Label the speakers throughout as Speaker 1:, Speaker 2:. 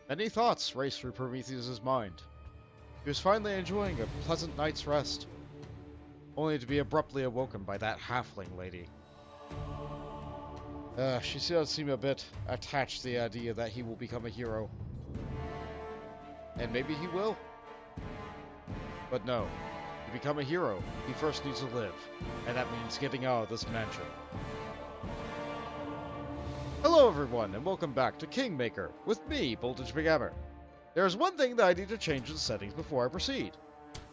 Speaker 1: Many thoughts raced through Prometheus's mind. He was finally enjoying a pleasant night's rest, only to be abruptly awoken by that halfling lady. She does seem a bit attached to the idea that he will become a hero. And maybe he will. But no, to become a hero, he first needs to live, and that means getting out of this mansion. Hello everyone, and welcome back to Kingmaker, with me, McGammar. There's one thing that I need to change in the settings before I proceed,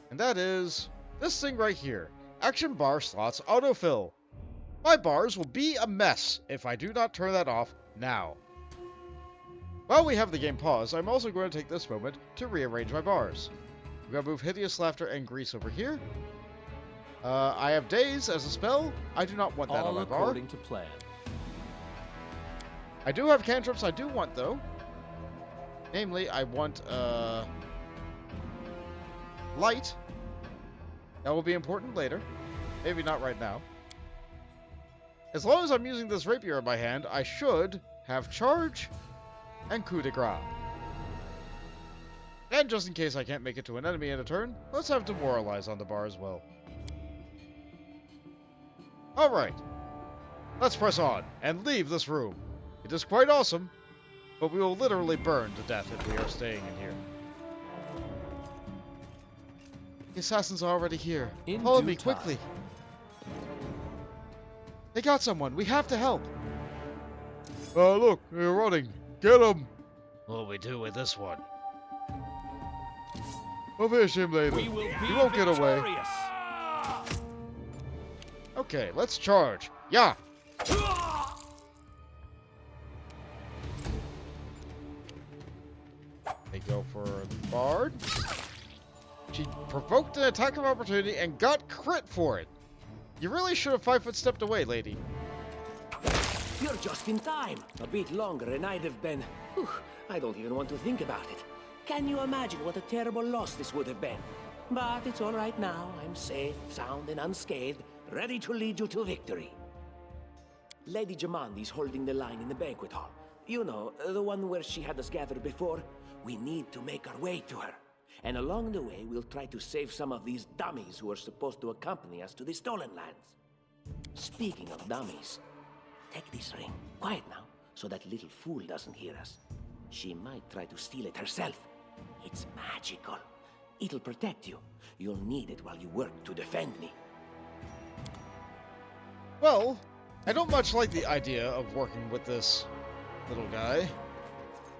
Speaker 1: and that is this thing right here, Action Bar Slots Autofill. My bars will be a mess if I do not turn that off now. While we have the game paused, I'm also going to take this moment to rearrange my bars. I'm going to move Hideous Laughter and Grease over here. I have Daze as a spell. I do not want that on my bar.
Speaker 2: All according to plan.
Speaker 1: I do have cantrips I do want, though. Namely, I want, Light. That will be important later. Maybe not right now. As long as I'm using this rapier in my hand, I should have Charge and Coup de Grace. And just in case I can't make it to an enemy in a turn, let's have Demoralize on the bar as well. Alright. Let's press on and leave this room. It is quite awesome, but we will literally burn to death if we are staying in here. The assassins are already here. Follow me quickly. They got someone. We have to help. Look, they're running. Get them. What'll we do with this one? I'll finish him later. He won't get away. Okay, let's charge. Yeah. They go for the Bard. She provoked an attack of opportunity and got crit for it. You really should have 5-foot stepped away, lady.
Speaker 3: You're just in time. A bit longer and I'd have been... Whew, I don't even want to think about it. Can you imagine what a terrible loss this would have been? But it's all right now. I'm safe, sound, and unscathed, ready to lead you to victory. Lady Jamandi's holding the line in the banquet hall. You know, the one where she had us gathered before. We need to make our way to her. And along the way, we'll try to save some of these dummies who are supposed to accompany us to the Stolen Lands. Speaking of dummies, take this ring. Quiet now, so that little fool doesn't hear us. She might try to steal it herself. It's magical. It'll protect you. You'll need it while you work to defend me.
Speaker 1: Well, I don't much like the idea of working with this little guy.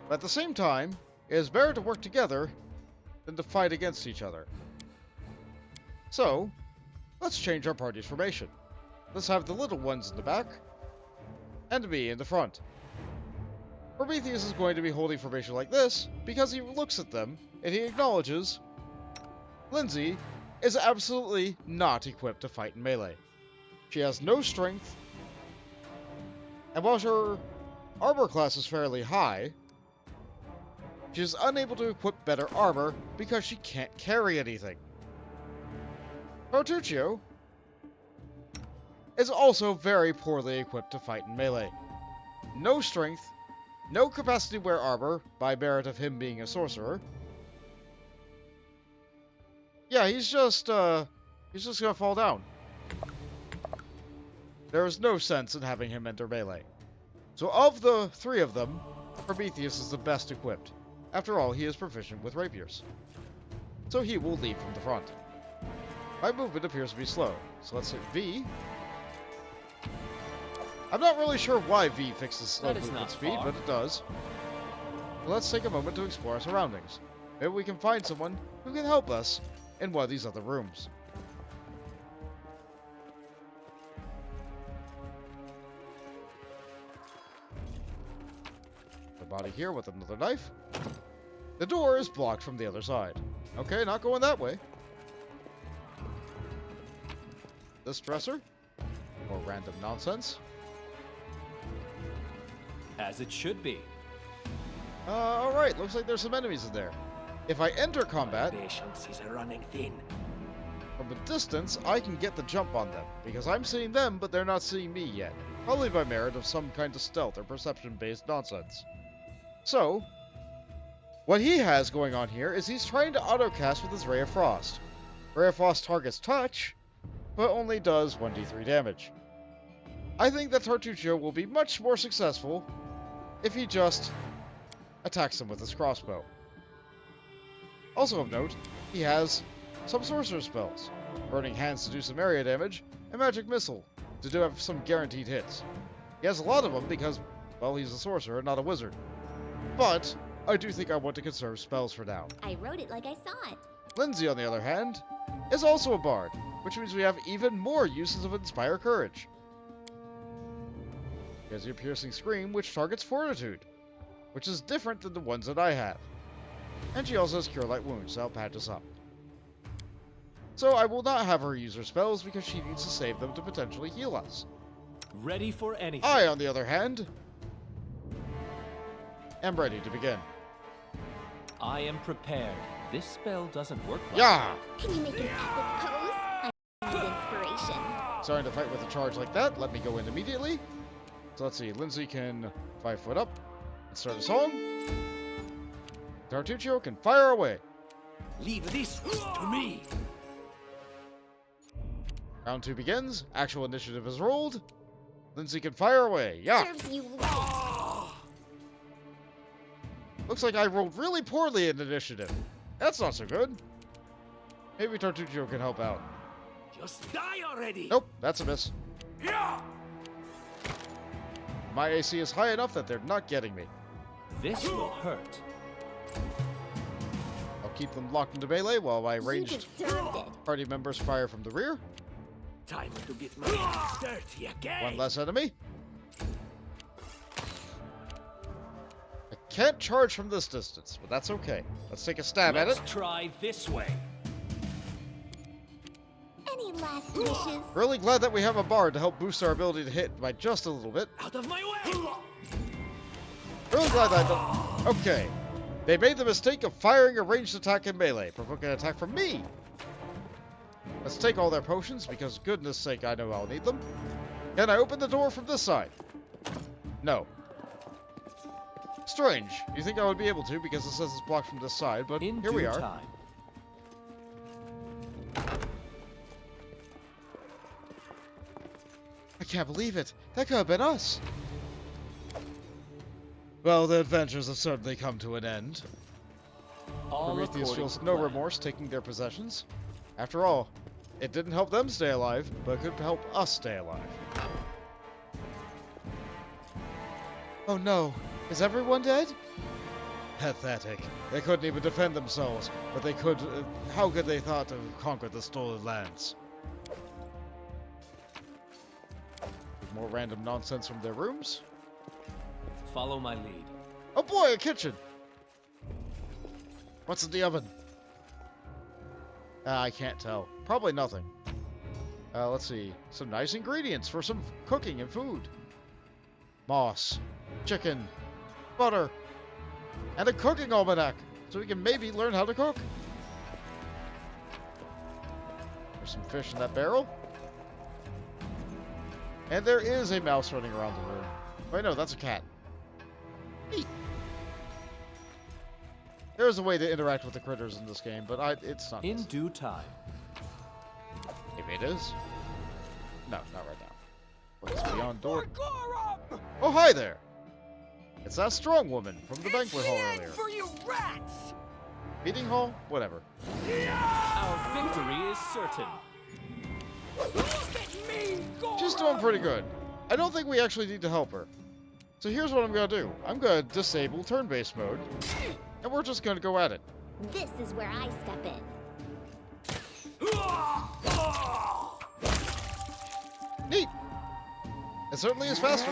Speaker 1: But at the same time, it is better to work together than to fight against each other. So, let's change our party's formation. Let's have the little ones in the back, and me in the front. Prometheus is going to be holding formation like this, because he looks at them, and he acknowledges Lindsay is absolutely not equipped to fight in melee. She has no strength, and while her armor class is fairly high, she is unable to equip better armor because she can't carry anything. Tortuccio is also very poorly equipped to fight in melee. No strength, no capacity to wear armor by merit of him being a sorcerer. Yeah, he's just gonna fall down. There is no sense in having him enter melee. So of the three of them, Prometheus is the best equipped. After all, he is proficient with rapiers. So he will lead from the front. My movement appears to be slow, so let's hit V. I'm not really sure why V fixes slow movement speed, but it does. So let's take a moment to explore our surroundings. Maybe we can find someone who can help us in one of these other rooms. The body here with another knife. The door is blocked from the other side. Okay, not going that way. This dresser? More random nonsense.
Speaker 2: As it should be.
Speaker 1: Alright, looks like there's some enemies in there. If I enter combat,
Speaker 3: My patience is running thin.
Speaker 1: from a distance, I can get the jump on them, because I'm seeing them, but they're not seeing me yet. Probably by merit of some kind of stealth or perception-based nonsense. So, What he has going on here is he's trying to autocast with his Ray of Frost. Ray of Frost targets touch, but only does 1d3 damage. I think that Tartuccio will be much more successful if he just attacks him with his crossbow. Also of note, he has some sorcerer spells, Burning Hands to do some area damage, and Magic Missile to do have some guaranteed hits. He has a lot of them because, well, he's a sorcerer, not a wizard. But I do think I want to conserve spells for now.
Speaker 2: I wrote it like I saw it.
Speaker 1: Lindsay, on the other hand, is also a bard, which means we have even more uses of Inspire Courage. He has your Piercing Scream, which targets Fortitude, which is different than the ones that I have. And she also has Cure Light Wounds, so I'll patch us up. So I will not have her use her spells because she needs to save them to potentially heal us.
Speaker 4: Ready for anything.
Speaker 1: I, on the other hand, am ready to begin.
Speaker 4: I am prepared. This spell doesn't work well.
Speaker 1: Yeah!
Speaker 2: Can you make an epic pose? I need inspiration.
Speaker 1: Starting to fight with a charge like that, let me go in immediately. So let's see, Lindsay can 5 foot up and start a song. Tartuccio can fire away.
Speaker 3: Leave this to me.
Speaker 1: Round 2 begins. Actual initiative is rolled. Lindsay can fire away. Yeah.
Speaker 2: Serves you right.
Speaker 1: Looks like I rolled really poorly in initiative. That's not so good. Maybe Tartuccio can help out.
Speaker 3: Just die already.
Speaker 1: Nope, that's a miss.
Speaker 3: Yeah.
Speaker 1: My AC is high enough that they're not getting me.
Speaker 4: This will hurt.
Speaker 1: I'll keep them locked into melee while my
Speaker 2: You
Speaker 1: ranged
Speaker 2: deserved it.
Speaker 1: party members fire from the rear.
Speaker 3: Time to get my hands dirty again.
Speaker 1: One less enemy. I can't charge from this distance, but that's okay. Let's take a stab at
Speaker 4: Let's
Speaker 1: it.
Speaker 4: try this way.
Speaker 2: Any last wishes?
Speaker 1: Really glad that we have a bard to help boost our ability to hit by just a little bit.
Speaker 3: Out of my way.
Speaker 1: Really glad that I don't... Okay. They made the mistake of firing a ranged attack in melee, provoking an attack from me. Let's take all their potions, because goodness sake, I know I'll need them. Can I open the door from this side? No. Strange. You think I would be able to, because it says it's blocked from this side, but
Speaker 4: In
Speaker 1: here we
Speaker 4: due
Speaker 1: are.
Speaker 4: time.
Speaker 1: I can't believe it. That could have been us. Well, the adventures have certainly come to an end.
Speaker 4: All
Speaker 1: Prometheus
Speaker 4: according
Speaker 1: feels
Speaker 4: to
Speaker 1: no
Speaker 4: plan.
Speaker 1: remorse taking their possessions. After all, it didn't help them stay alive, but it could help us stay alive. Oh no, is everyone dead? Pathetic. They couldn't even defend themselves, but they could... how could they thought to conquer the stolen lands? More random nonsense from their rooms.
Speaker 4: Follow my lead.
Speaker 1: Oh boy, a kitchen! What's in the oven? I can't tell. Probably nothing. Let's see. Some nice ingredients for some cooking and food. Moss, chicken, butter, and a cooking almanac, so we can maybe learn how to cook. There's some fish in that barrel. And there is a mouse running around the room. Wait, no, that's a cat. Neat. There is a way to interact with the critters in this game, but it's not.
Speaker 4: In due time.
Speaker 1: Maybe it is. No, not right now. What's beyond door? Oh, hi there! It's that strong woman from the banquet hall earlier.
Speaker 3: For you rats.
Speaker 1: Meeting hall? Whatever.
Speaker 4: Our victory is certain.
Speaker 3: Look at me, Goron.
Speaker 1: She's doing pretty good. I don't think we actually need to help her. So here's what I'm gonna do. I'm gonna disable turn-based mode, and we're just gonna go at it.
Speaker 2: This is where I step in.
Speaker 1: Neat! It certainly is faster.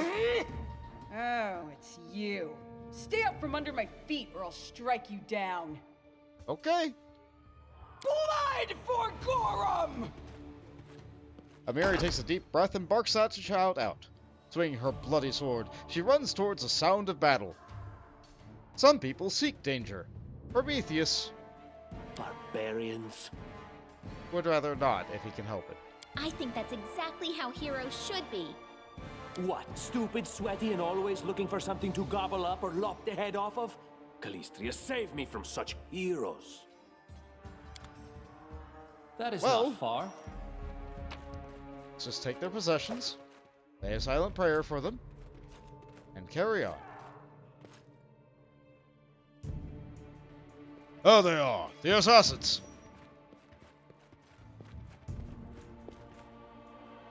Speaker 5: Oh, it's you. Stay up from under my feet or I'll strike you down.
Speaker 1: Okay.
Speaker 3: Blood for Gorum.
Speaker 1: Amiri takes a deep breath and barks at the child out. Swinging her bloody sword, she runs towards the sound of battle. Some people seek danger. Prometheus
Speaker 3: Barbarians.
Speaker 1: would rather not if he can help it.
Speaker 2: I think that's exactly how heroes should be.
Speaker 3: What, stupid, sweaty, and always looking for something to gobble up or lop the head off of? Calistria, save me from such heroes.
Speaker 4: That is
Speaker 1: Well-
Speaker 4: not far.
Speaker 1: Let's just take their possessions, say a silent prayer for them, and carry on. Oh, they are. The assassins.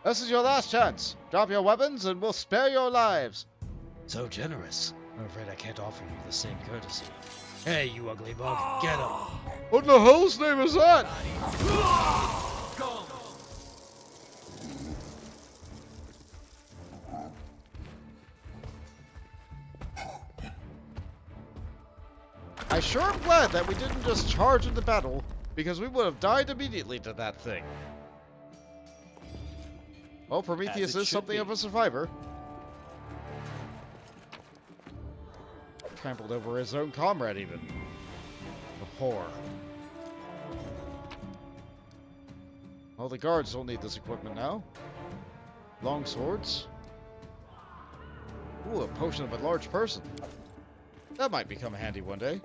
Speaker 1: This is your last chance. Drop your weapons and we'll spare your lives. So generous. I'm afraid I can't offer you the same courtesy. Hey, you ugly bug, get him. What in the hell's name is that? I sure am glad that we didn't just charge into battle, because we would have died immediately to that thing. Well, Prometheus is something of a survivor. Trampled over his own comrade, even. The whore. Well, the guards don't need this equipment now. Long swords. Ooh, a potion of a large person. That might become handy one day.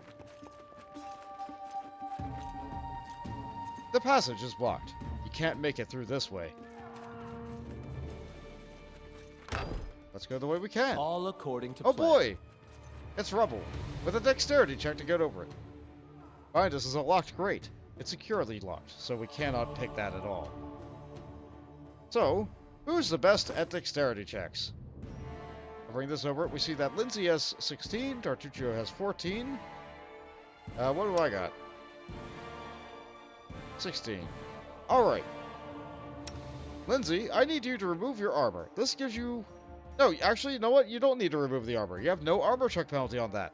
Speaker 1: The passage is blocked. You can't make it through this way. Let's go the way we can.
Speaker 4: All according to
Speaker 1: Oh
Speaker 4: plan.
Speaker 1: boy! It's rubble, with a dexterity check to get over it. Fine, this isn't locked, great. It's securely locked, so we cannot pick that at all. So, who's the best at dexterity checks? Bring this over, we see that Lindsay has 16, Tartuccio has 14. What do I got? 16. Alright. Lindsay, I need you to remove your armor. This gives you... No, actually, you know what? You don't need to remove the armor. You have no armor check penalty on that.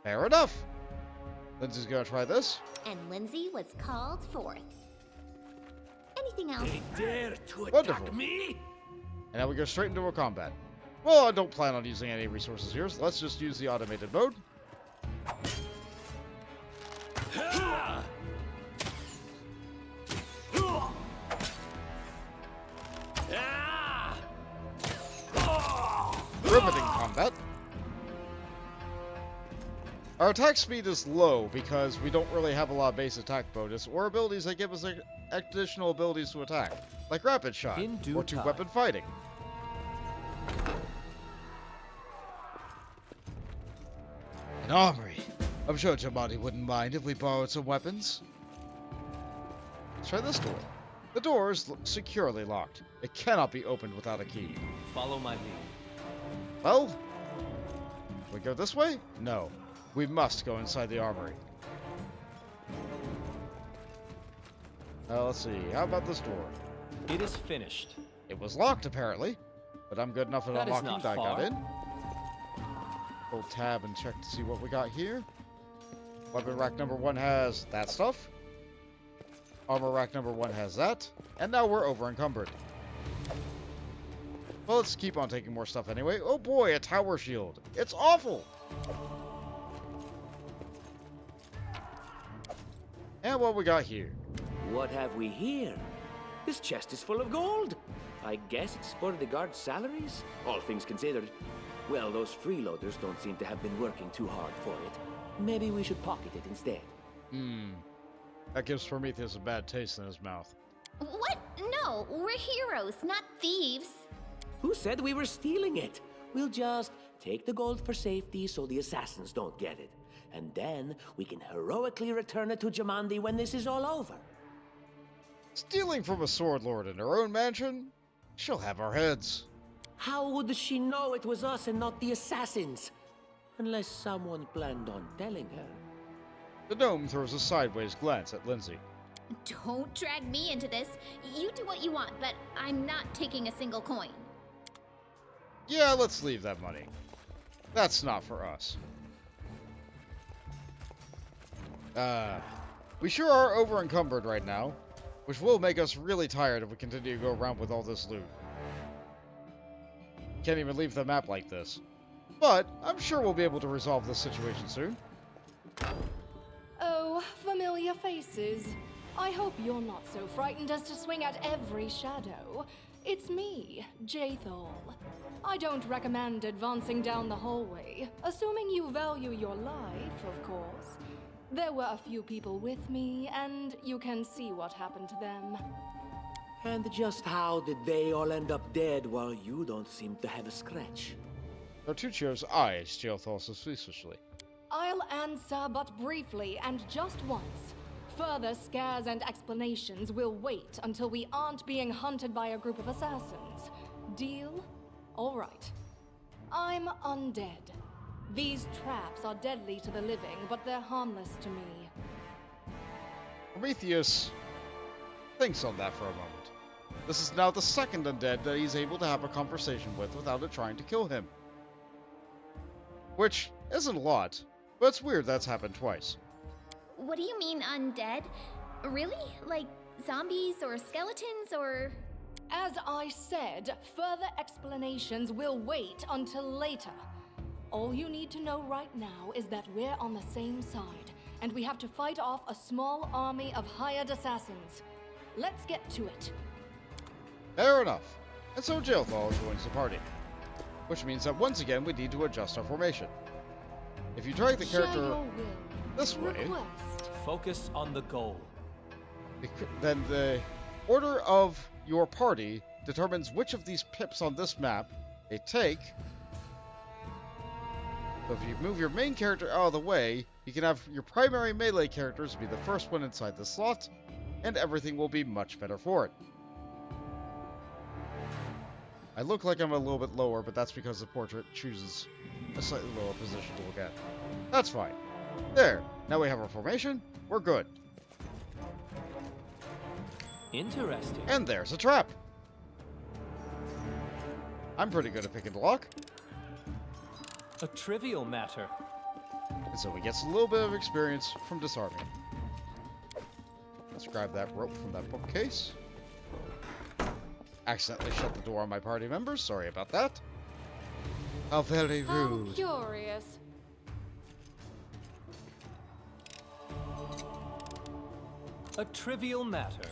Speaker 1: Fair enough. Lindsay's gonna try this.
Speaker 2: And Lindsay was called forth. Anything else?
Speaker 3: They dare to attack
Speaker 1: Wonderful.
Speaker 3: me?
Speaker 1: And now we go straight into a combat. Well, I don't plan on using any resources here, so let's just use the automated mode. Riveting combat. Our attack speed is low because we don't really have a lot of base attack bonus or abilities that give us additional abilities to attack, like rapid shot
Speaker 4: In due
Speaker 1: or
Speaker 4: time.
Speaker 1: two-weapon fighting. An armory. I'm sure Jamadi wouldn't mind if we borrowed some weapons. Let's try this door. The door is securely locked. It cannot be opened without a key.
Speaker 4: Follow my lead.
Speaker 1: Well, can we go this way? No. We must go inside the armory. Let's see. How about this door?
Speaker 4: It is finished.
Speaker 1: It was locked, apparently. But I'm good enough at
Speaker 4: That is
Speaker 1: unlocking
Speaker 4: not
Speaker 1: that I got
Speaker 4: far.
Speaker 1: in. Hold tab and check to see what we got here. Weapon rack number 1 has that stuff. Armor rack number 1 has that. And now we're over encumbered. Well, let's keep on taking more stuff anyway. Oh boy, a tower shield. It's awful! And what we got here?
Speaker 3: What have we here? This chest is full of gold. I guess it's for the guards' salaries, all things considered. Well, those freeloaders don't seem to have been working too hard for it. Maybe we should pocket it instead.
Speaker 1: That gives Prometheus a bad taste in his mouth.
Speaker 2: What? No, we're heroes, not thieves.
Speaker 3: Who said we were stealing it? We'll just take the gold for safety so the assassins don't get it. And then we can heroically return it to Jamandi when this is all over.
Speaker 1: Stealing from a Swordlord in her own mansion? She'll have our heads.
Speaker 3: How would she know it was us and not the assassins? Unless someone planned on telling her.
Speaker 1: The gnome throws a sideways glance at Lindsay.
Speaker 2: Don't drag me into this. You do what you want, but I'm not taking a single coin.
Speaker 1: Yeah, let's leave that money. That's not for us. We sure are over encumbered right now, which will make us really tired if we continue to go around with all this loot. Can't even leave the map like this. But I'm sure we'll be able to resolve this situation soon.
Speaker 6: Oh, familiar faces. I hope you're not so frightened as to swing at every shadow. It's me, Jathal. I don't recommend advancing down the hallway, assuming you value your life, of course. There were a few people with me, and you can see what happened to them.
Speaker 3: And just how did they all end up dead while you don't seem to have a scratch?
Speaker 1: Bertuccio's eyes Jathal suspiciously.
Speaker 6: I'll answer but briefly and just once. Further scares and explanations will wait until we aren't being hunted by a group of assassins. Deal? All right. I'm undead. These traps are deadly to the living, but they're harmless to me.
Speaker 1: Prometheus thinks on that for a moment. This is now the second undead that he's able to have a conversation with without it trying to kill him. Which isn't a lot, but it's weird that's happened twice.
Speaker 2: What do you mean undead? Really? Like zombies or skeletons or...
Speaker 6: As I said, further explanations will wait until later. All you need to know right now is that we're on the same side, and we have to fight off a small army of hired assassins. Let's get to it.
Speaker 1: Fair enough. And so Jathal joins the party. Which means that once again we need to adjust our formation. If you drag the
Speaker 6: Share
Speaker 1: character
Speaker 6: your will.
Speaker 1: this way,
Speaker 6: Request.
Speaker 4: Focus on the goal.
Speaker 1: then the order of your party determines which of these pips on this map they take. So if you move your main character out of the way, you can have your primary melee characters be the first one inside the slot, and everything will be much better for it. I look like I'm a little bit lower, but that's because the portrait chooses a slightly lower position to look at. That's fine. There. Now we have our formation. We're good.
Speaker 4: Interesting.
Speaker 1: And there's a trap. I'm pretty good at pick and lock.
Speaker 4: A trivial matter.
Speaker 1: And so we get a little bit of experience from disarming. Let's grab that rope from that bookcase. Accidentally shut the door on my party members. Sorry about that. How very
Speaker 6: How
Speaker 1: rude.
Speaker 6: curious.
Speaker 4: A trivial matter.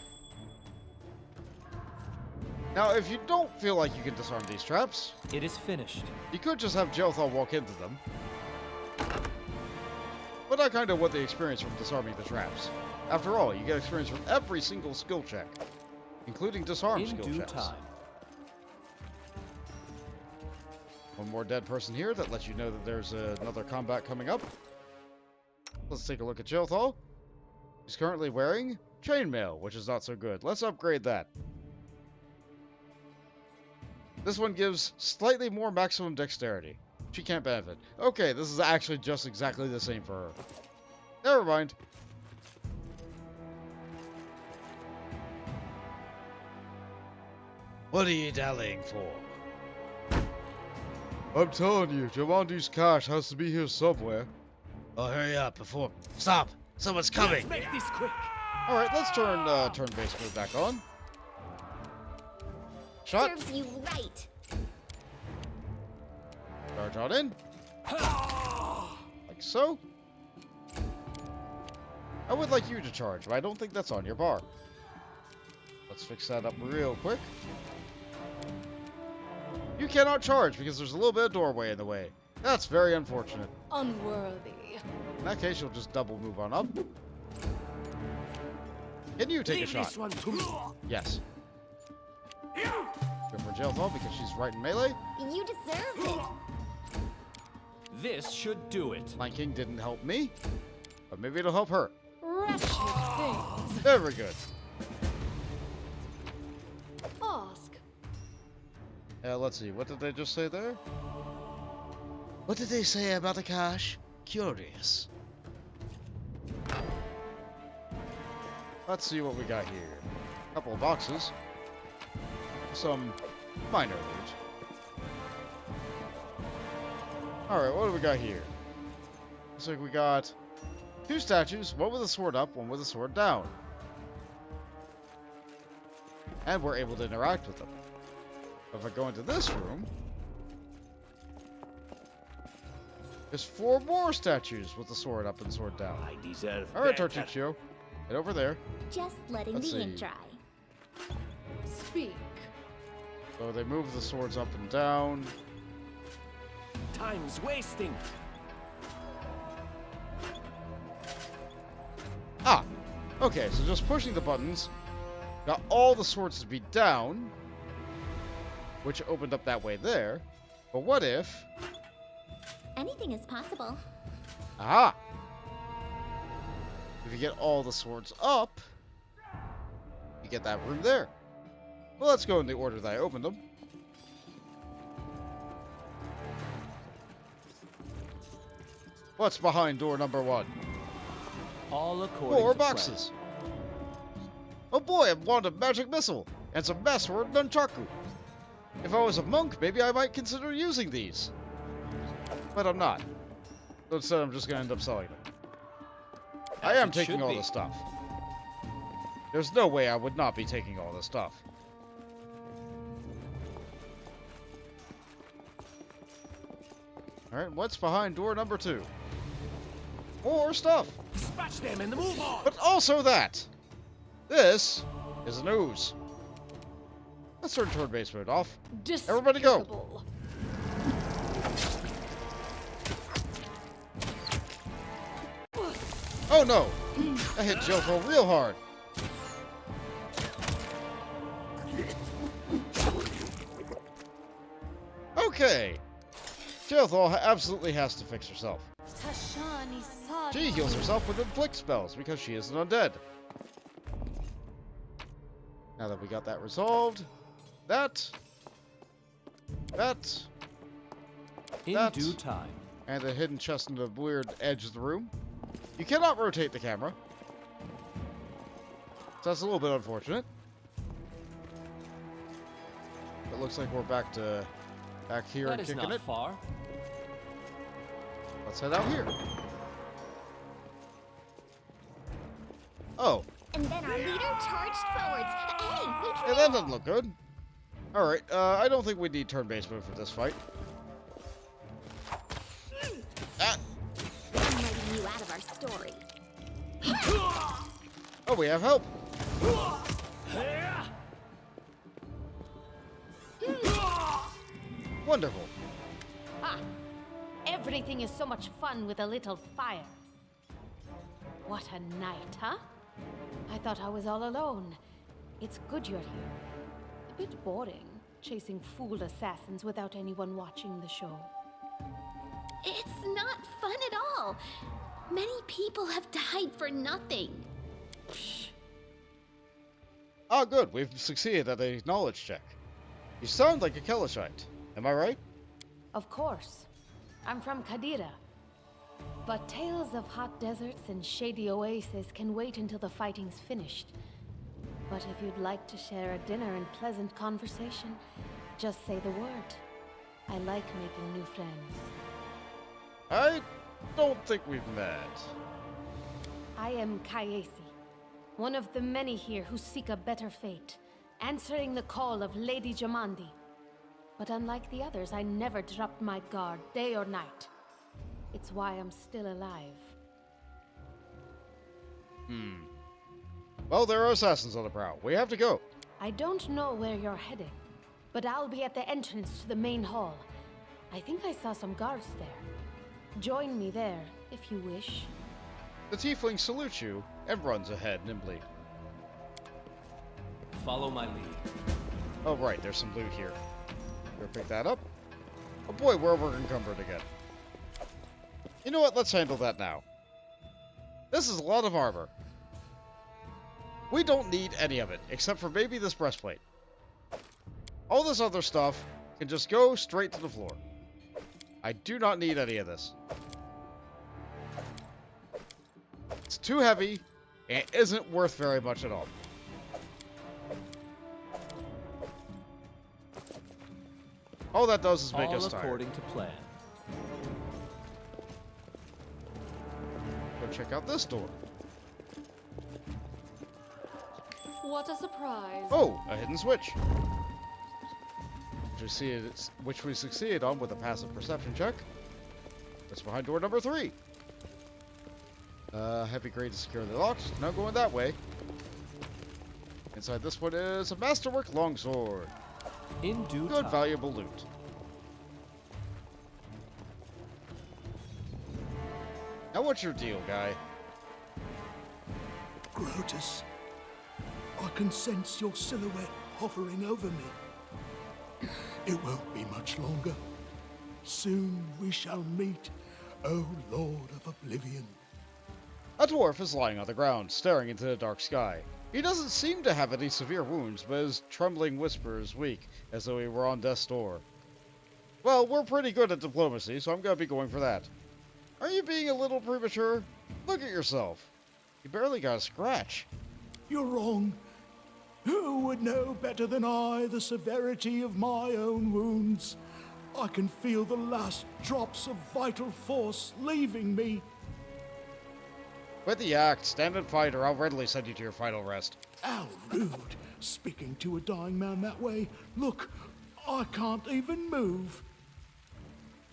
Speaker 1: Now, if you don't feel like you can disarm these traps,
Speaker 4: It is finished.
Speaker 1: you could just have Jathal walk into them. But I kind of want the experience from disarming the traps. After all, you get experience from every single skill check, including disarm
Speaker 4: In
Speaker 1: skill
Speaker 4: due
Speaker 1: checks.
Speaker 4: time.
Speaker 1: One more dead person here that lets you know that there's another combat coming up. Let's take a look at Jathal. He's currently wearing chainmail, which is not so good. Let's upgrade that. This one gives slightly more maximum dexterity. She can't benefit. Okay, this is actually just exactly the same for her. Never mind. What are you dallying for? I'm telling you, Jamandi's cache has to be here somewhere. Oh, hurry up before... Stop! Someone's coming!
Speaker 3: Let's make this quick.
Speaker 1: Alright, let's turn turn-based move back on. Shot.
Speaker 2: Serves you right.
Speaker 1: Charge on in. Like so. I would like you to charge, but I don't think that's on your bar. Let's fix that up real quick. You cannot charge because there's a little bit of doorway in the way. That's very unfortunate.
Speaker 6: Unworthy.
Speaker 1: In that case, you'll just double move on up. Can you take
Speaker 3: Leave
Speaker 1: a shot?
Speaker 3: this one to me.
Speaker 1: Yes. Go for Jathal because she's right in melee.
Speaker 2: You deserve it.
Speaker 4: This should do it.
Speaker 1: Lion King didn't help me, but maybe it'll help her.
Speaker 6: Wretched things.
Speaker 1: Very good.
Speaker 6: Ask.
Speaker 1: Let's see. What did they just say there? What did they say about the cache? Curious. Let's see what we got here. A couple of boxes. Some minor loot. Alright, what do we got here? Looks like we got two statues, one with a sword up, one with a sword down. And we're able to interact with them. If I go into this room, there's 4 more statues with the sword up and sword down.
Speaker 3: I deserve
Speaker 1: Alright,
Speaker 3: better.
Speaker 1: Tartuccio. Get over there.
Speaker 2: Just letting
Speaker 1: Let's
Speaker 2: the ink
Speaker 1: see.
Speaker 2: dry.
Speaker 6: Speak.
Speaker 1: So they move the swords up and down.
Speaker 3: Time's wasting.
Speaker 1: Ah! Okay, so just pushing the buttons got all the swords to be down, which opened up that way there. But what if...
Speaker 2: Anything is possible.
Speaker 1: Aha! If you get all the swords up, you get that room there. Well, let's go in the order that I opened them. What's behind door number 1?
Speaker 4: All according
Speaker 1: More
Speaker 4: to plan.
Speaker 1: boxes. Oh boy, I want a magic missile and some masterword nunchaku. If I was a monk, maybe I might consider using these. But I'm not. So instead, I'm just going to end up selling them. I
Speaker 4: As
Speaker 1: am
Speaker 4: it
Speaker 1: taking
Speaker 4: should
Speaker 1: all
Speaker 4: be.
Speaker 1: the stuff. There's no way I would not be taking all this stuff. Alright, what's behind door number 2? More stuff!
Speaker 3: Dispatch them and move on.
Speaker 1: But also that! This is an ooze. Let's turn turn-based mode off. Everybody go.
Speaker 6: Despicable.
Speaker 1: Oh no! I hit Jotho real hard. Okay. Jotho absolutely has to fix herself. She heals herself with inflict spells because she is an undead. Now that we got that resolved, that,
Speaker 4: In
Speaker 1: that,
Speaker 4: due time.
Speaker 1: and the hidden chest in the weird edge of the room. You cannot rotate the camera. So that's a little bit unfortunate. It looks like we're back here
Speaker 4: That
Speaker 1: and
Speaker 4: is
Speaker 1: kicking
Speaker 4: not
Speaker 1: it.
Speaker 4: far.
Speaker 1: Let's head out here. Oh,
Speaker 2: And then our leader charged forwards. Hey, we
Speaker 1: yeah, that doesn't look good. Alright, I don't think we need turn-based move for this fight. Ah.
Speaker 2: I'm letting you out of our story.
Speaker 1: Oh, we have help. Wonderful.
Speaker 7: Ah, everything is so much fun with a little fire. What a night, huh? I thought I was all alone. It's good you're here. A bit boring, chasing fool assassins without anyone watching the show.
Speaker 2: It's not fun at all. Many people have died for nothing.
Speaker 1: Ah, good. We've succeeded at a knowledge check. You sound like a Kelishite. Am I right?
Speaker 7: Of course. I'm from Kadira. But tales of hot deserts and shady oases can wait until the fighting's finished. But if you'd like to share a dinner and pleasant conversation, just say the word. I like making new friends.
Speaker 1: I don't think we've met.
Speaker 7: I am Kayesi, one of the many here who seek a better fate, answering the call of Lady Jamandi. But unlike the others, I never dropped my guard, day or night. It's why I'm still alive.
Speaker 1: Well, there are assassins on the prowl. We have to go.
Speaker 7: I don't know where you're heading, but I'll be at the entrance to the main hall. I think I saw some guards there. Join me there, if you wish.
Speaker 1: The tiefling salutes you and runs ahead nimbly.
Speaker 4: Follow my lead.
Speaker 1: Oh, right. There's some loot here. Better pick that up. Oh boy, we're encumbered again. You know what? Let's handle that now. This is a lot of armor. We don't need any of it, except for maybe this breastplate. All this other stuff can just go straight to the floor. I do not need any of this. It's too heavy, and it isn't worth very much at all. All that does is make
Speaker 4: All
Speaker 1: us tired.
Speaker 4: according to plan.
Speaker 1: Go check out this door.
Speaker 6: What a surprise.
Speaker 1: Oh, a hidden switch. Which we succeeded on with a passive perception check. What's behind door number 3? Heavy grade is securely locked. Now going that way. Inside this one is a masterwork longsword.
Speaker 4: In due
Speaker 1: Good,
Speaker 4: time.
Speaker 1: valuable loot. Now what's your deal, guy?
Speaker 8: Grotus, I can sense your silhouette hovering over me. It won't be much longer. Soon we shall meet, O Lord of Oblivion.
Speaker 1: A dwarf is lying on the ground, staring into the dark sky. He doesn't seem to have any severe wounds, but his trembling whisper is weak, as though he were on death's door. Well, we're pretty good at diplomacy, so I'm gonna be going for that. Are you being a little premature? Look at yourself. You barely got a scratch.
Speaker 8: You're wrong. Who would know better than I the severity of my own wounds? I can feel the last drops of vital force leaving me.
Speaker 1: Quit the act, stand and fight, or I'll readily send you to your final rest.
Speaker 8: How rude, speaking to a dying man that way. Look, I can't even move.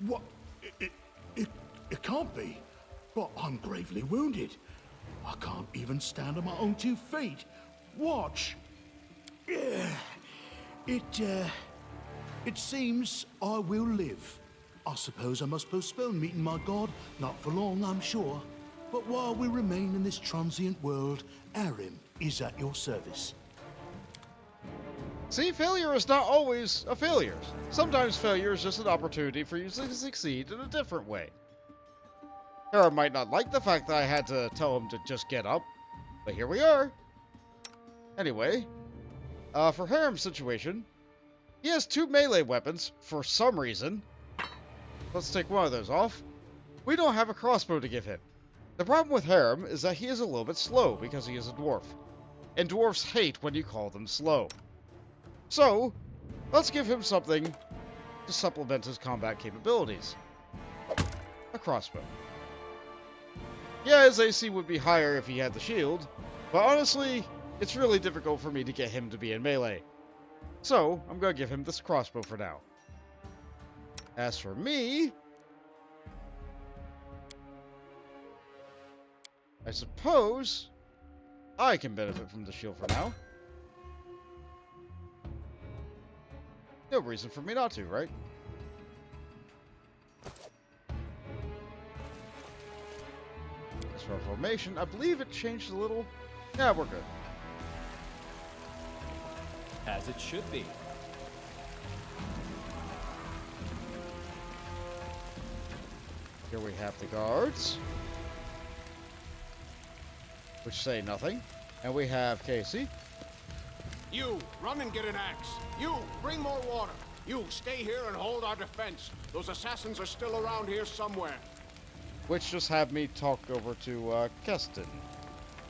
Speaker 8: What? It can't be. But I'm gravely wounded. I can't even stand on my own 2 feet. Watch. It seems I will live. I suppose I must postpone meeting my god. Not for long, I'm sure. But while we remain in this transient world, Arim is at your service.
Speaker 1: See, failure is not always a failure. Sometimes failure is just an opportunity for you to succeed in a different way. Harem might not like the fact that I had to tell him to just get up, but here we are. Anyway, for Harem's situation, he has 2 melee weapons for some reason. Let's take one of those off. We don't have a crossbow to give him. The problem with Harem is that he is a little bit slow because he is a dwarf. And dwarfs hate when you call them slow. So, let's give him something to supplement his combat capabilities. A crossbow. Yeah, his AC would be higher if he had the shield, but honestly, it's really difficult for me to get him to be in melee. So, I'm gonna give him this crossbow for now. As for me, I suppose I can benefit from the shield for now. No reason for me not to, right? As for our formation, I believe it changed a little. Yeah, we're good.
Speaker 4: As it should be.
Speaker 1: Here we have the guards, which say nothing. And we have Casey.
Speaker 9: You, run and get an axe. You, bring more water. You, stay here and hold our defense. Those assassins are still around here somewhere.
Speaker 1: Which just had me talk over to Keston.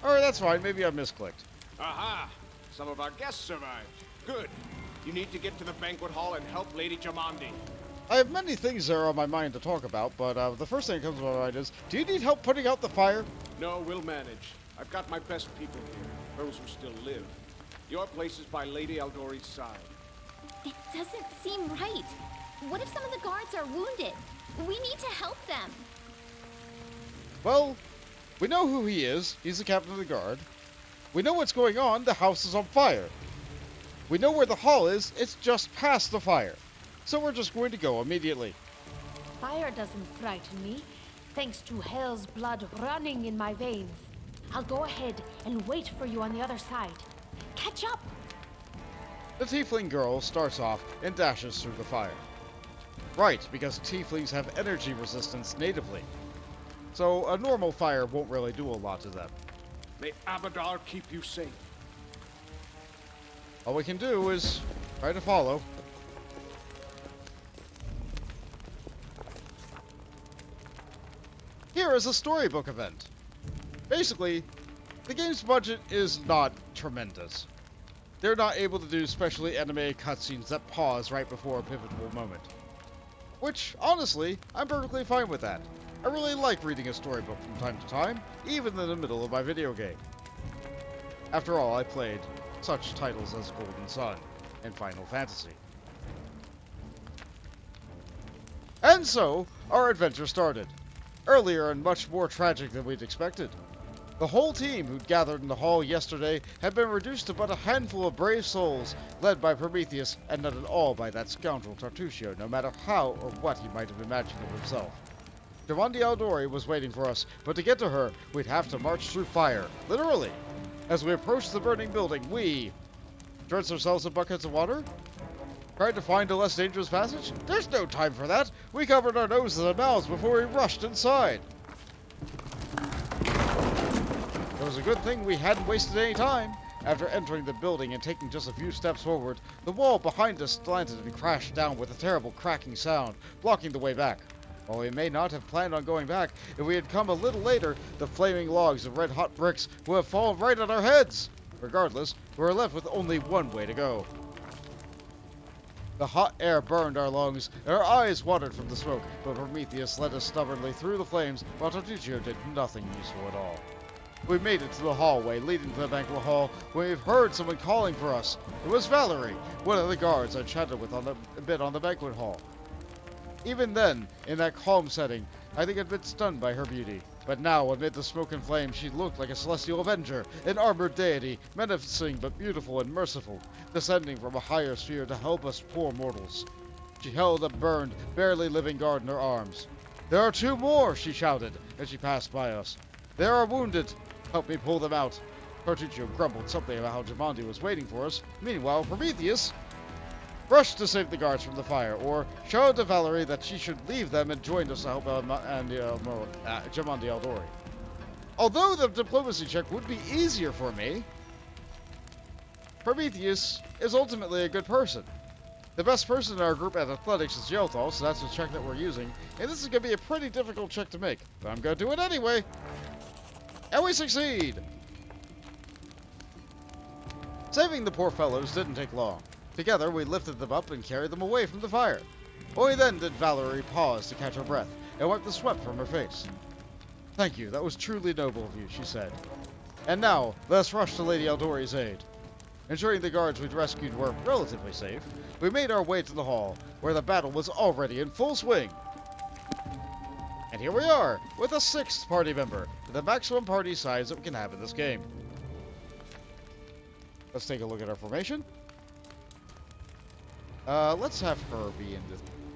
Speaker 1: Alright, that's fine. Maybe I misclicked.
Speaker 9: Aha! Some of our guests survived. Good. You need to get to the banquet hall and help Lady Jamandi.
Speaker 1: I have many things that are on my mind to talk about, but the first thing that comes to my mind is, do you need help putting out the fire?
Speaker 9: No, we'll manage. I've got my best people here, those who still live. Your place is by Lady Eldori's side.
Speaker 2: It doesn't seem right. What if some of the guards are wounded? We need to help them.
Speaker 1: Well, we know who he is. He's the captain of the guard. We know what's going on. The house is on fire. We know where the hall is. It's just past the fire. So we're just going to go immediately.
Speaker 7: Fire doesn't frighten me, thanks to hell's blood running in my veins. I'll go ahead and wait for you on the other side. Catch up!
Speaker 1: The tiefling girl starts off and dashes through the fire. Right, because tieflings have energy resistance natively. So a normal fire won't really do a lot to them.
Speaker 9: May Abadar keep you safe.
Speaker 1: All we can do is try to follow. Here is a storybook event. Basically, the game's budget is not tremendous. They're not able to do specially animated cutscenes that pause right before a pivotal moment. Which, honestly, I'm perfectly fine with that. I really like reading a storybook from time to time, even in the middle of my video game. After all, I played such titles as Golden Sun and Final Fantasy. And so, our adventure started. Earlier and much more tragic than we'd expected. The whole team who'd gathered in the hall yesterday had been reduced to but a handful of brave souls, led by Prometheus, and not at all by that scoundrel Tartuccio, no matter how or what he might have imagined of himself. Giovanni Aldori was waiting for us, but to get to her, we'd have to march through fire, literally. As we approached the burning building, we drenched ourselves in buckets of water, tried to find a less dangerous passage. There's no time for that. We covered our noses and mouths before we rushed inside. It was a good thing we hadn't wasted any time. After entering the building and taking just a few steps forward, the wall behind us slanted and crashed down with a terrible cracking sound, blocking the way back. While we may not have planned on going back, if we had come a little later, the flaming logs of red-hot bricks would have fallen right on our heads. Regardless, we were left with only one way to go. The hot air burned our lungs, and our eyes watered from the smoke, but Prometheus led us stubbornly through the flames, while Tartuccio did nothing useful at all. We made it to the hallway leading to the banquet hall when we heard someone calling for us. It was Valerie, one of the guards I chatted with a bit on the banquet hall. Even then, in that calm setting, I think I'd been stunned by her beauty. But now, amid the smoke and flame, she looked like a celestial avenger, an armored deity, menacing but beautiful and merciful, descending from a higher sphere to help us poor mortals. She held a burned, barely living guard in her arms. "There are 2 more!" she shouted, as she passed by us. "They are wounded. Help me pull them out." Tartuccio grumbled something about how Jumanji was waiting for us. Meanwhile, Prometheus rushed to save the guards from the fire, or showed to Valerie that she should leave them and join us to help Jumanji Aldori. Although the diplomacy check would be easier for me, Prometheus is ultimately a good person. The best person in our group at athletics is Yelthal, so that's the check that we're using, and this is going to be a pretty difficult check to make, but I'm going to do it anyway. And we succeed! Saving the poor fellows didn't take long. Together, we lifted them up and carried them away from the fire. Only then did Valerie pause to catch her breath and wipe the sweat from her face. "Thank you, that was truly noble of you," she said. "And now, let us rush to Lady Aldori's aid." Ensuring the guards we'd rescued were relatively safe, we made our way to the hall, where the battle was already in full swing. And here we are, with a 6th party member, the maximum party size that we can have in this game. Let's take a look at our formation. Let's have her be in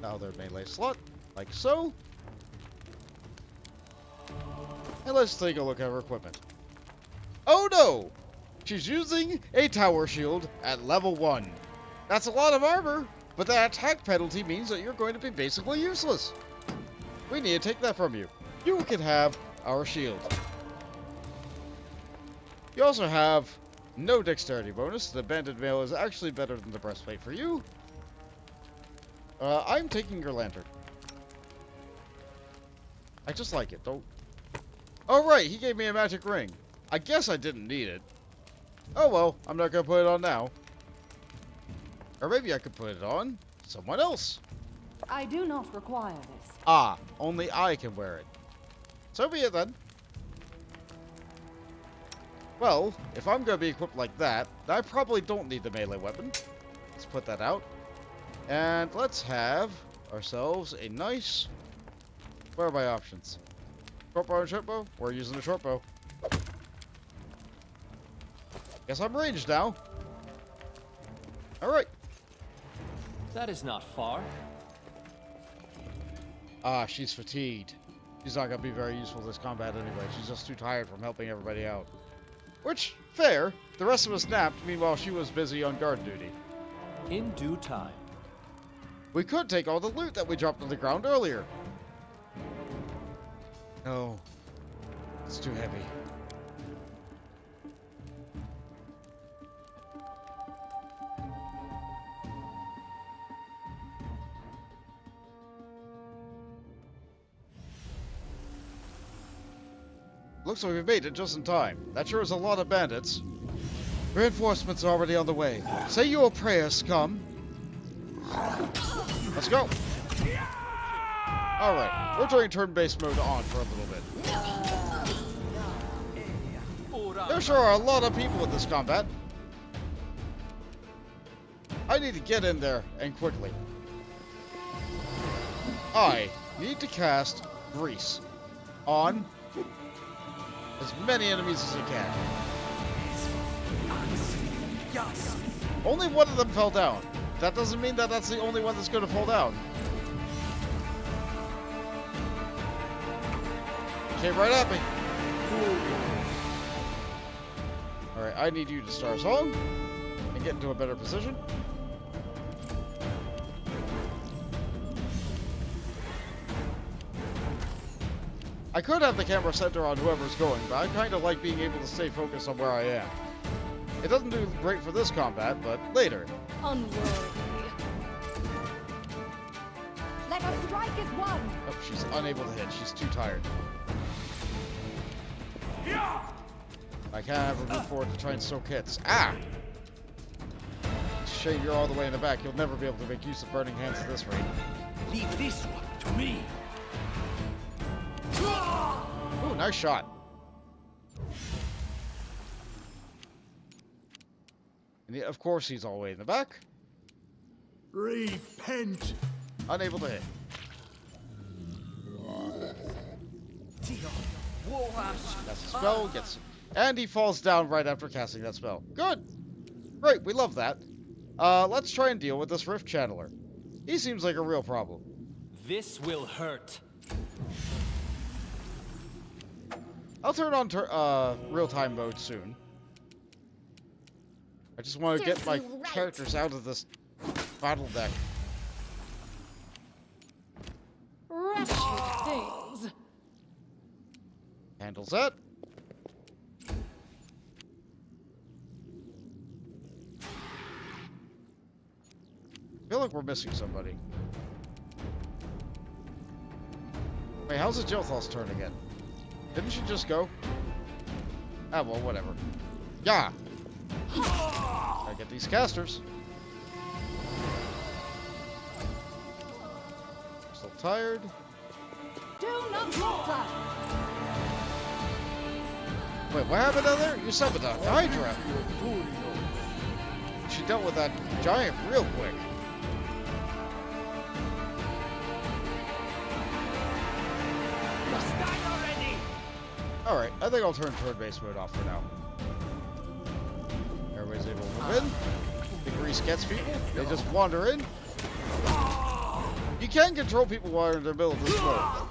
Speaker 1: the other melee slot, like so. And let's take a look at her equipment. Oh no! She's using a tower shield at level 1. That's a lot of armor, but that attack penalty means that you're going to be basically useless. We need to take that from you. You can have our shield. You also have no dexterity bonus. The banded mail is actually better than the breastplate for you. I'm taking your lantern. I just like it, don't... Oh right, he gave me a magic ring. I guess I didn't need it. Oh well, I'm not gonna put it on now. Or maybe I could put it on someone else.
Speaker 6: I do not require this.
Speaker 1: Ah, only I can wear it. So be it then. Well, if I'm gonna be equipped like that, I probably don't need the melee weapon. Let's put that out. And let's have ourselves a nice... Where are my options? Short bow and short bow? We're using the short bow. Guess I'm ranged now. Alright.
Speaker 4: That is not far.
Speaker 1: Ah, she's fatigued. She's not gonna be very useful in this combat anyway. She's just too tired from helping everybody out. Which, fair. The rest of us napped, meanwhile she was busy on guard duty.
Speaker 4: In due time.
Speaker 1: We could take all the loot that we dropped on the ground earlier. No. It's too heavy. Looks like we made it just in time. That sure is a lot of bandits. Reinforcements are already on the way. Say your prayers, scum. Let's go. Alright, we're turning turn-based mode on for a little bit. There sure are a lot of people in this combat. I need to get in there, and quickly. I need to cast Grease on as many enemies as you can. Only one of them fell down. That doesn't mean that that's the only one that's going to fall down. Came right at me. Alright, I need you to start a song and get into a better position. I could have the camera center on whoever's going, but I kind of like being able to stay focused on where I am. It doesn't do great for this combat, but later.
Speaker 6: Unworthy. Let us strike as one.
Speaker 1: Oh, she's unable to hit. She's too tired. I can't have her move forward to try and soak hits. Ah! Shame you're all the way in the back. You'll never be able to make use of burning hands at this rate.
Speaker 3: Leave this one to me.
Speaker 1: Ooh, nice shot. And yet, of course, he's all the way in the back.
Speaker 8: Repent.
Speaker 1: Unable to hit. That's a spell. Gets, and he falls down right after casting that spell. Good. Great. We love that. Let's try and deal with this Rift Channeler. He seems like a real problem.
Speaker 4: This will hurt.
Speaker 1: I'll turn on real-time mode soon. I just want to get my characters out of this battle deck.
Speaker 6: Wretched things.
Speaker 1: Handles that. I feel like we're missing somebody. Wait, how's it Jothal's turn again? Didn't she just go? Ah, well, whatever. Yeah! Gotta get these casters. Still tired.
Speaker 6: Do not falter.
Speaker 1: Wait, what happened down there? You summoned a Hydra. She dealt with that giant real quick. Alright, I think I'll turn turn-based mode off for now. Everybody's able to move in. The grease gets people. They just wander in. You can control people while they're in the middle of the smoke.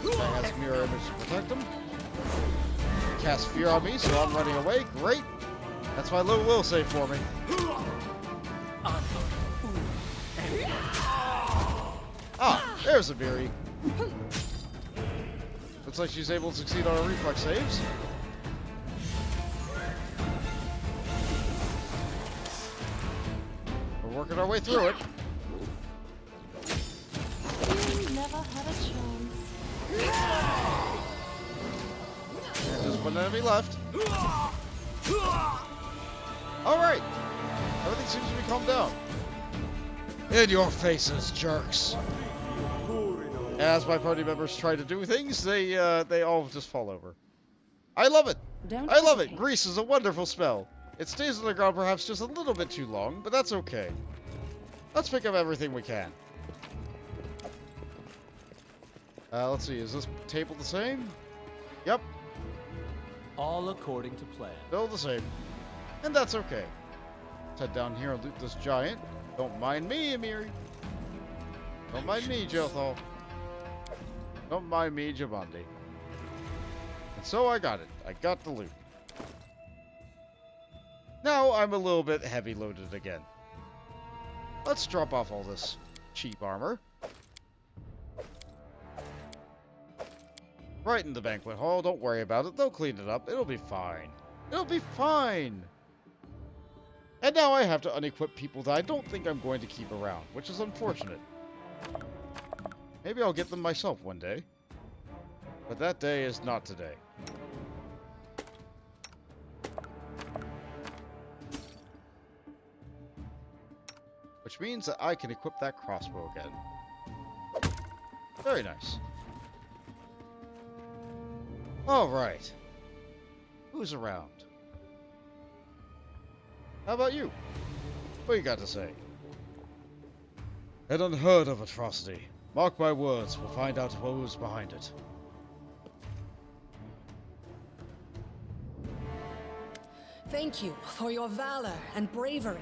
Speaker 1: That has mirror image to protect them. Cast fear on me, so I'm running away. Great. That's my little will save for me. Ah, there's a Beery. Looks like she's able to succeed on her reflex saves. We're working our way through it.
Speaker 6: You never had a chance.
Speaker 1: There's one enemy left. Alright. Everything seems to be calmed down. In your faces, jerks. As my party members try to do things, they all just fall over. I love it. I love it. Grease is a wonderful spell. It stays on the ground perhaps just a little bit too long, but that's okay. Let's pick up everything we can. Let's see. Is this table the same? Yep.
Speaker 4: All according to plan.
Speaker 1: Still the same. And that's okay. Let's head down here and loot this giant. Don't mind me, Amiri. Don't mind me, Jothal. Don't mind me, Jabandi. And so I got it. I got the loot. Now I'm a little bit heavy loaded again. Let's drop off all this cheap armor. Right in the banquet hall. Don't worry about it. They'll clean it up. It'll be fine. It'll be fine. And now I have to unequip people that I don't think I'm going to keep around, which is unfortunate. Maybe I'll get them myself one day. But that day is not today. Which means that I can equip that crossbow again. Very nice. Alright. Who's around? How about you? What you got to say? An unheard of atrocity. Mark my words, we'll find out what was behind it.
Speaker 10: Thank you for your valor and bravery.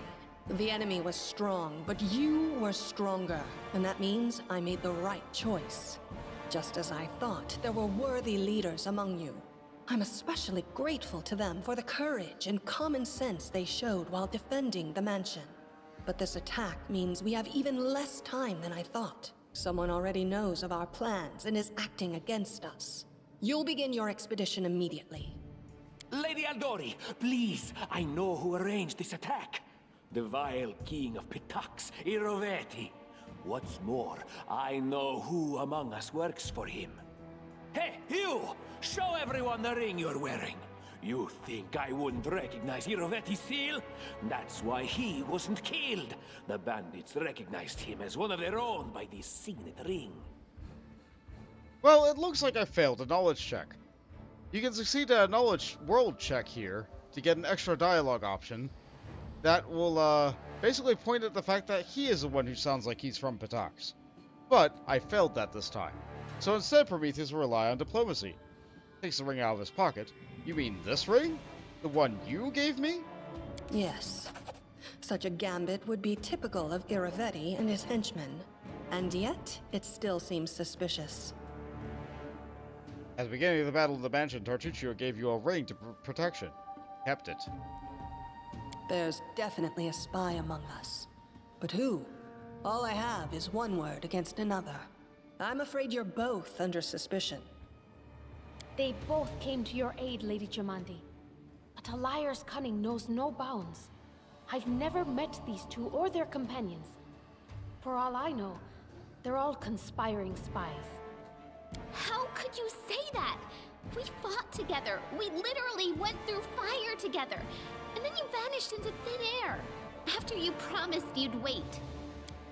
Speaker 10: The enemy was strong, but you were stronger. And that means I made the right choice. Just as I thought, there were worthy leaders among you. I'm especially grateful to them for the courage and common sense they showed while defending the mansion. But this attack means we have even less time than I thought. Someone already knows of our plans and is acting against us. You'll begin your expedition immediately.
Speaker 3: Lady Aldori, please, I know who arranged this attack. The vile king of Pitax, Iroveti. What's more, I know who among us works for him. Hey, you! Show everyone the ring you're wearing. You think I wouldn't recognize Iroveti's seal? That's why he wasn't killed. The bandits recognized him as one of their own by this signet ring.
Speaker 1: Well, it looks like I failed a knowledge check. You can succeed at a knowledge world check here to get an extra dialogue option that will basically point at the fact that he is the one who sounds like he's from Pitax. But I failed that this time. So instead, Prometheus will rely on diplomacy. Takes the ring out of his pocket. You mean this ring? The one you gave me?
Speaker 10: Yes. Such a gambit would be typical of Iroveti and his henchmen. And yet, it still seems suspicious.
Speaker 1: At the beginning of the Battle of the Mansion, Tartuccio gave you a ring to protection. Kept it.
Speaker 10: There's definitely a spy among us. But who? All I have is one word against another. I'm afraid you're both under suspicion.
Speaker 7: They both came to your aid, Lady Jamandi. But a liar's cunning knows no bounds. I've never met these two or their companions. For all I know, they're all conspiring spies.
Speaker 2: How could you say that? We fought together. We literally went through fire together. And then you vanished into thin air. After you promised you'd wait.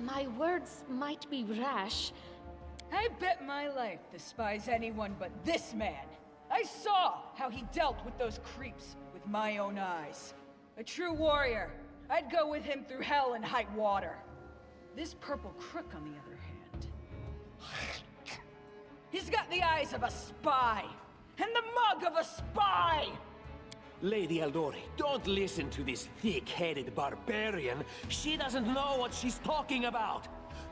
Speaker 7: My words might be rash.
Speaker 5: I bet my life despises anyone but this man. I saw how he dealt with those creeps with my own eyes. A true warrior. I'd go with him through hell and high water. This purple crook, on the other hand, he's got the eyes of a spy and the mug of a spy.
Speaker 3: Lady Aldori, don't listen to this thick-headed barbarian. She doesn't know what she's talking about.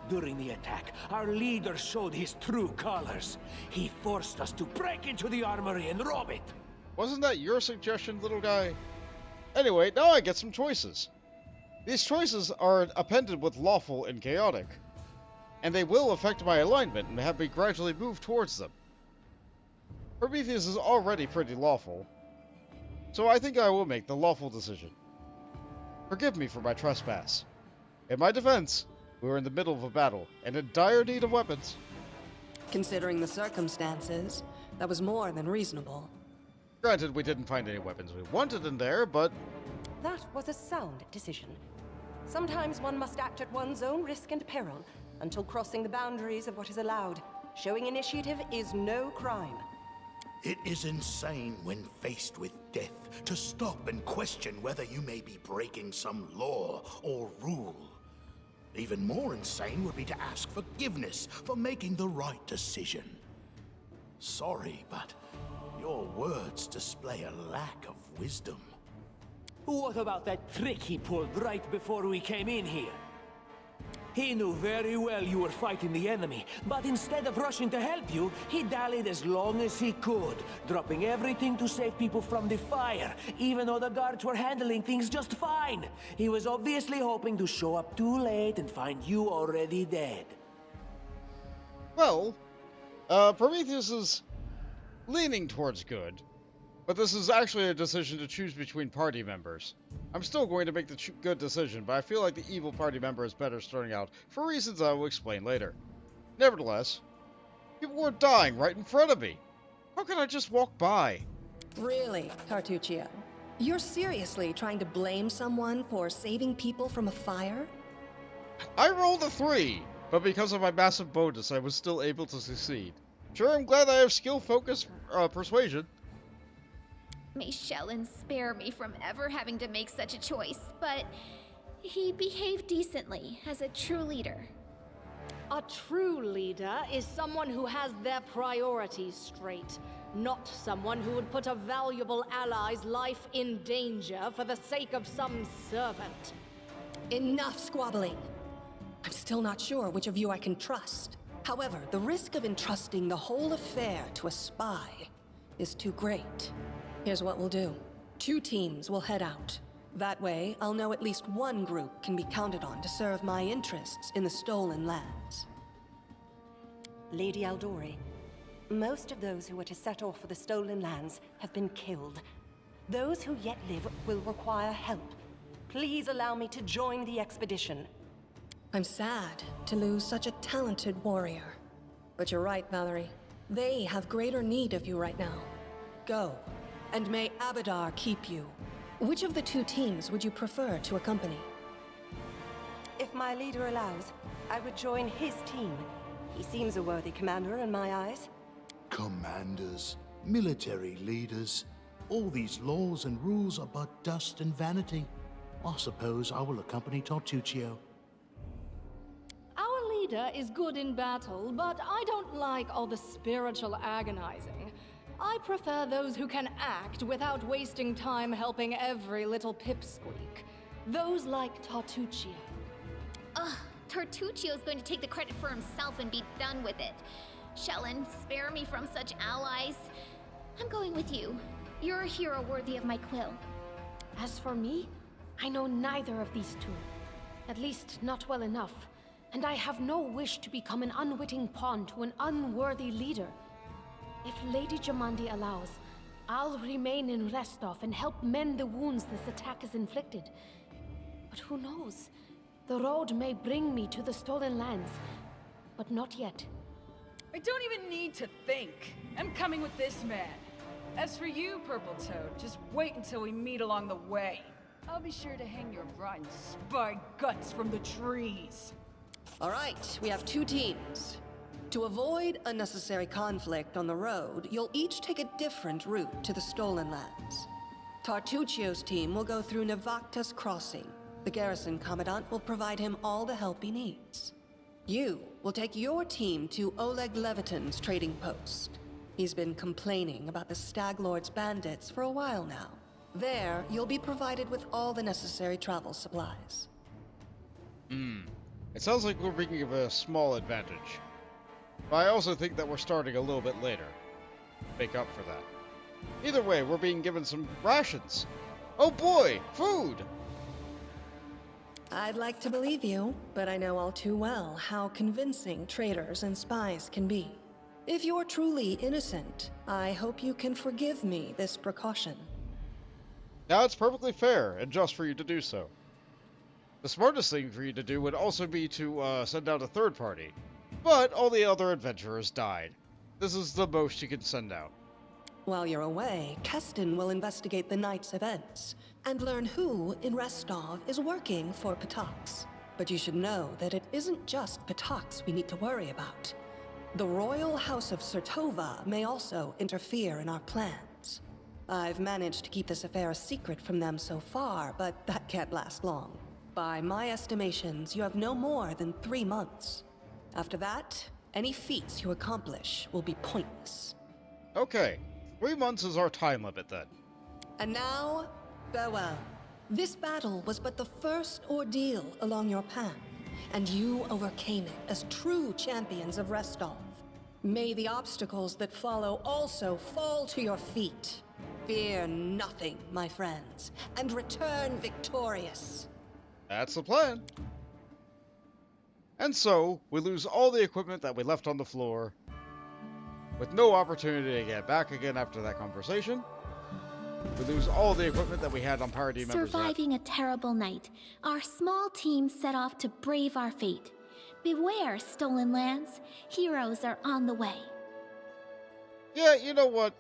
Speaker 3: During the attack, our leader showed his true colors. He forced us to break into the armory and rob it.
Speaker 1: Wasn't that your suggestion, little guy? Anyway, now I get some choices. These choices are appended with lawful and chaotic, and they will affect my alignment and have me gradually move towards them. Prometheus is already pretty lawful, so I think I will make the lawful decision. Forgive me for my trespass. In my defense, we were in the middle of a battle, and in dire need of weapons.
Speaker 10: Considering the circumstances, that was more than reasonable.
Speaker 1: Granted, we didn't find any weapons we wanted in there, but...
Speaker 11: That was a sound decision. Sometimes one must act at one's own risk and peril, until crossing the boundaries of what is allowed. Showing initiative is no crime.
Speaker 8: It is insane when faced with death to stop and question whether you may be breaking some law or rule. Even more insane would be to ask forgiveness for making the right decision. Sorry, but your words display a lack of wisdom.
Speaker 3: What about that trick he pulled right before we came in here? He knew very well you were fighting the enemy, but instead of rushing to help you, he dallied as long as he could, dropping everything to save people from the fire, even though the guards were handling things just fine. He was obviously hoping to show up too late and find you already dead.
Speaker 1: Well, Prometheus is leaning towards good, but this is actually a decision to choose between party members. I'm still going to make the good decision, but I feel like the evil party member is better starting out, for reasons I will explain later. Nevertheless, people were dying right in front of me. How could I just walk by?
Speaker 10: Really, Tartuccio? You're seriously trying to blame someone for saving people from a fire?
Speaker 1: I rolled a 3, but because of my massive bonus, I was still able to succeed. Sure, I'm glad I have skill, focus, persuasion.
Speaker 2: May Shellen spare me from ever having to make such a choice, but he behaved decently as a true leader.
Speaker 6: A true leader is someone who has their priorities straight, not someone who would put a valuable ally's life in danger for the sake of some servant.
Speaker 10: Enough squabbling. I'm still not sure which of you I can trust. However, the risk of entrusting the whole affair to a spy is too great. Here's what we'll do. 2 teams will head out. That way, I'll know at least one group can be counted on to serve my interests in the stolen lands.
Speaker 11: Lady Aldori, most of those who were to set off for the stolen lands have been killed. Those who yet live will require help. Please allow me to join the expedition.
Speaker 10: I'm sad to lose such a talented warrior. But you're right, Valerie. They have greater need of you right now. Go, and may Abadar keep you. Which of the 2 teams would you prefer to accompany?
Speaker 11: If my leader allows, I would join his team. He seems a worthy commander in my eyes.
Speaker 8: Commanders, military leaders, all these laws and rules are but dust and vanity. I suppose I will accompany Tartuccio.
Speaker 6: Our leader is good in battle, but I don't like all the spiritual agonizing. I prefer those who can act without wasting time helping every little pipsqueak. Those like Tartuccio.
Speaker 2: Ugh, Tartuccio's going to take the credit for himself and be done with it. Shellen, spare me from such allies. I'm going with you. You're a hero worthy of my quill.
Speaker 7: As for me, I know neither of these 2. At least not well enough. And I have no wish to become an unwitting pawn to an unworthy leader. If Lady Jamandi allows, I'll remain in Restov and help mend the wounds this attack has inflicted. But who knows? The road may bring me to the stolen lands, but not yet.
Speaker 5: I don't even need to think. I'm coming with this man. As for you, Purple Toad, just wait until we meet along the way. I'll be sure to hang your rotten spy guts from the trees.
Speaker 10: All right, we have 2 teams. To avoid unnecessary conflict on the road, you'll each take a different route to the stolen lands. Tartuccio's team will go through Navakta's crossing. The garrison commandant will provide him all the help he needs. You will take your team to Oleg Levitin's trading post. He's been complaining about the Stag Lord's bandits for a while now. There, you'll be provided with all the necessary travel supplies.
Speaker 1: It sounds like we're being given a small advantage. But I also think that we're starting a little bit later. Make up for that. Either way, we're being given some rations. Oh boy, food!
Speaker 10: I'd like to believe you, but I know all too well how convincing traitors and spies can be. If you're truly innocent, I hope you can forgive me this precaution.
Speaker 1: Now, it's perfectly fair and just for you to do so. The smartest thing for you to do would also be to send out a third party. But all the other adventurers died. This is the most you can send out.
Speaker 10: While you're away, Keston will investigate the night's events and learn who in Restov is working for Patox. But you should know that it isn't just Patox we need to worry about. The Royal House of Sertova may also interfere in our plans. I've managed to keep this affair a secret from them so far, but that can't last long. By my estimations, you have no more than 3 months. After that, any feats you accomplish will be pointless.
Speaker 1: Okay, 3 months is our time limit then.
Speaker 10: And now, farewell. This battle was but the first ordeal along your path, and you overcame it as true champions of Restov. May the obstacles that follow also fall to your feet. Fear nothing, my friends, and return victorious.
Speaker 1: That's the plan. And so, we lose all the equipment that we left on the floor, with no opportunity to get back again after that conversation. We lose all the equipment that we had on party members.
Speaker 2: Surviving a terrible night, our small team set off to brave our fate. Beware, stolen lands. Heroes are on the way.
Speaker 1: Yeah, you know what?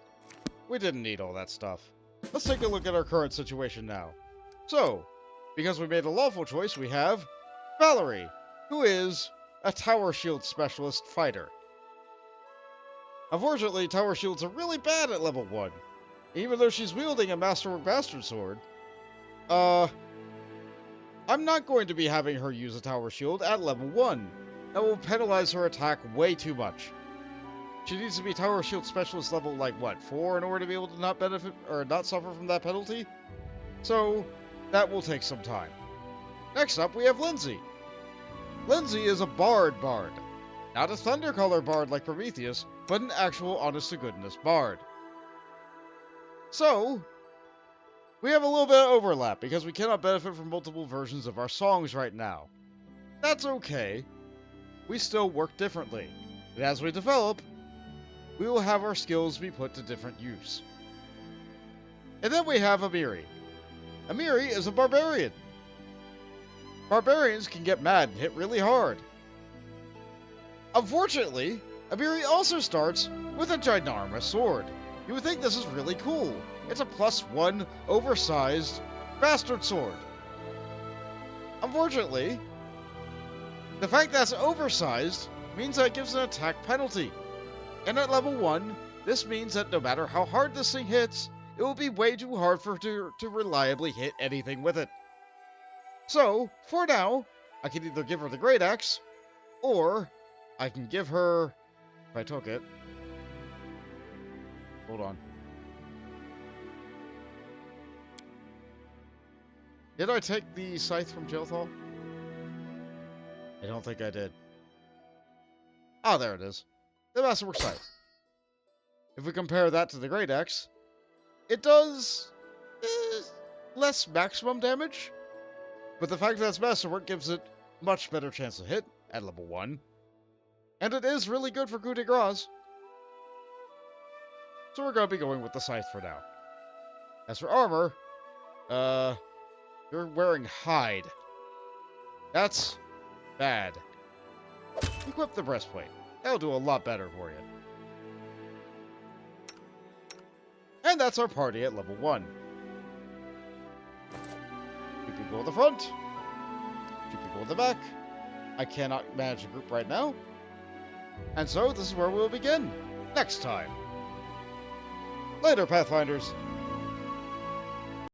Speaker 1: We didn't need all that stuff. Let's take a look at our current situation now. So, because we made a lawful choice, we have Valerie, who is a tower shield specialist fighter. Unfortunately, tower shields are really bad at level 1. Even though she's wielding a Masterwork Bastard Sword. I'm not going to be having her use a tower shield at level 1. that will penalize her attack way too much. She needs to be Tower Shield Specialist level, like, what, 4 in order to be able to not benefit, or not suffer from that penalty? So, that will take some time. Next up, we have Lindsay. Lindsay is a bard. Not a Thundercolor bard like Prometheus, but an actual honest-to-goodness bard. So, we have a little bit of overlap, because we cannot benefit from multiple versions of our songs right now. That's okay. We still work differently, and as we develop, we will have our skills be put to different use. And then we have Amiri. Amiri is a barbarian. Barbarians can get mad and hit really hard. Unfortunately, Amiri also starts with a ginormous sword. You would think this is really cool. It's a +1 oversized bastard sword. Unfortunately, the fact that it's oversized means that it gives an attack penalty. And at level 1, this means that no matter how hard this thing hits, it will be way too hard for her to reliably hit anything with it. So, for now, I can either give her the Great Axe, or I can give her, if I took it, hold on. Did I take the Scythe from Jelthal? I don't think I did. Ah, there it is. The Masterwork Scythe. If we compare that to the Great Axe, it does less maximum damage, but the fact that it's Masterwork gives it much better chance to hit at level 1. And it is really good for coup de grace. So we're going to be going with the Scythe for now. As for armor, you're wearing hide. That's bad. Equip the breastplate. That'll do a lot better for you. And that's our party at level 1. 2 people in the front. 2 people in the back. I cannot manage a group right now. And so, this is where we'll begin. Next time. Later, Pathfinders.